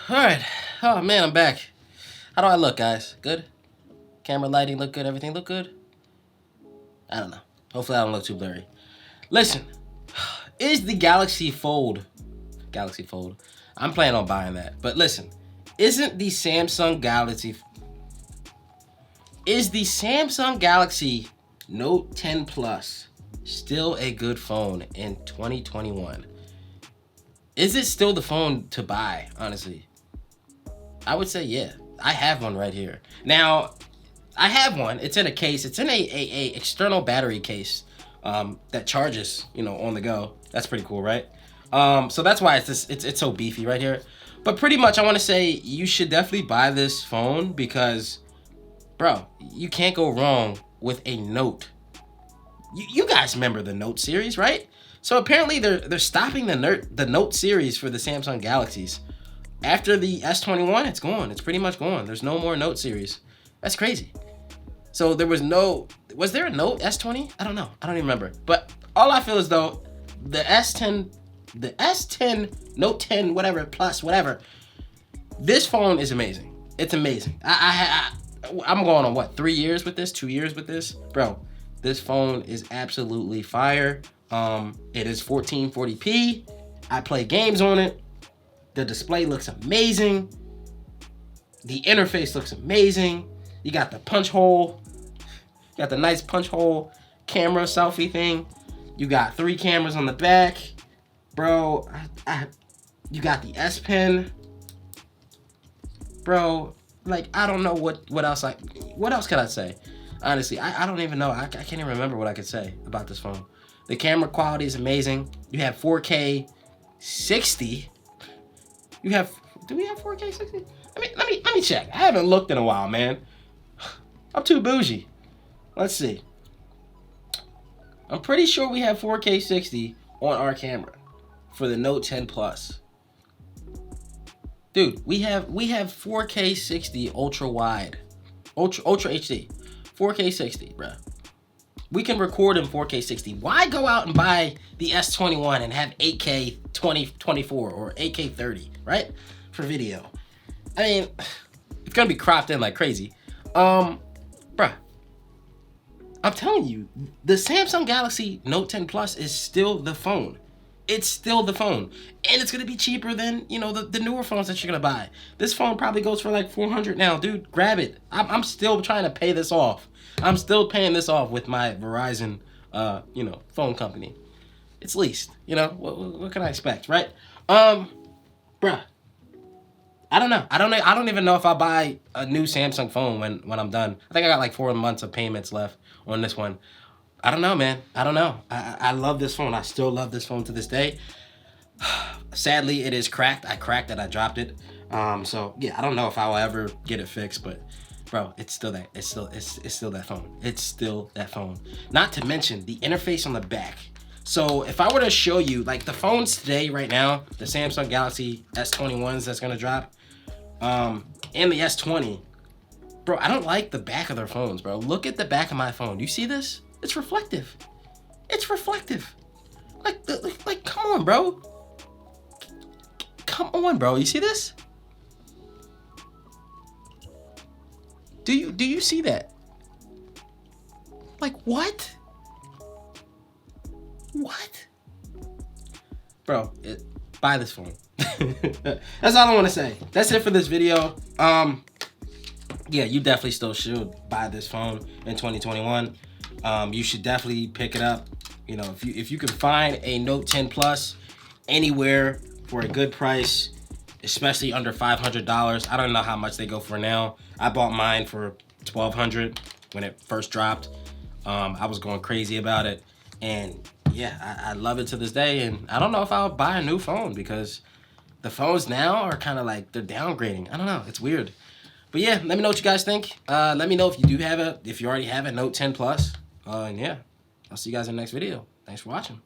Alright. Oh man, I'm back. How do I look, guys? Good? Camera lighting look good? Everything look good? I don't know. Hopefully I don't look too blurry. Listen, is the Galaxy Fold... I'm planning on buying that. But listen, isn't the Samsung Galaxy... Is the Samsung Galaxy Note 10 Plus still a good phone in 2021? Is it still the phone to buy, honestly? I would say yeah. I have one right here. Now, I have one. It's in a case. It's in a external battery case that charges, on the go. That's pretty cool, right? So that's why it's so beefy right here. But pretty much I want to say you should definitely buy this phone because, bro, you can't go wrong with a Note. You guys remember the Note series, right? So apparently they're stopping the Note series for the Samsung Galaxies. After the S21, it's gone. It's pretty much gone. There's no more Note series. That's crazy. So was there a Note S20? I don't know. I don't even remember. But all I feel is though, the S10, Note 10, whatever, plus, whatever. This phone is amazing. It's amazing. I'm going on what, 3 years with this, 2 years with this? Bro, this phone is absolutely fire. It is 1440p. I play games on it. The display looks amazing. The interface looks amazing. You got the punch hole. You got the nice punch hole camera selfie thing. You got 3 cameras on the back. Bro, you got the S Pen. Bro, like, I don't know what else can I say? Honestly, I don't even know. I can't even remember what I could say about this phone. The camera quality is amazing. You have 4K 60. Do we have 4K 60? Let me check. I haven't looked in a while, man. I'm too bougie. Let's see. I'm pretty sure we have 4K 60 on our camera for the Note 10 Plus. Dude, we have 4K 60 ultra wide. Ultra HD. 4K 60, bruh. We can record in 4K 60. Why go out and buy the S21 and have 8K 2024 or 8K 30, right? For video. I mean, it's gonna be cropped in like crazy. Bruh. I'm telling you, the Samsung Galaxy Note 10 Plus is still the phone. It's still the phone. And it's gonna be cheaper than, the newer phones that you're gonna buy. This phone probably goes for like $400 now. Dude, grab it. I'm still trying to pay this off. I'm still paying this off with my Verizon, phone company. It's leased. What can I expect, right? Bruh. I don't know. I don't even know if I'll buy a new Samsung phone when I'm done. I think I got like 4 months of payments left on this one. I don't know, man. I don't know. I love this phone. I still love this phone to this day. Sadly, it is cracked. I cracked it. I dropped it. So yeah, I don't know if I'll ever get it fixed, but bro, it's still that phone. It's still that phone. Not to mention the interface on the back. So if I were to show you like the phones today, right now, the Samsung Galaxy S21s that's gonna drop, and the S20, bro, I don't like the back of their phones, bro. Look at the back of my phone. Do you see this? It's reflective. It's reflective. Like, come on, bro. Come on, bro. You see this? Do you see that? Like, what? What? Bro, buy this phone. That's all I want to say. That's it for this video. Yeah, you definitely still should buy this phone in 2021. You should definitely pick it up. If you can find a Note 10 Plus anywhere for a good price, especially under $500. I don't know how much they go for now. I bought mine for $1,200 when it first dropped. I was going crazy about it, and yeah, I love it to this day. And I don't know if I'll buy a new phone because the phones now are kind of like they're downgrading. I don't know. It's weird. But yeah, let me know what you guys think. Let me know if you already have a Note 10 Plus. And yeah, I'll see you guys in the next video. Thanks for watching.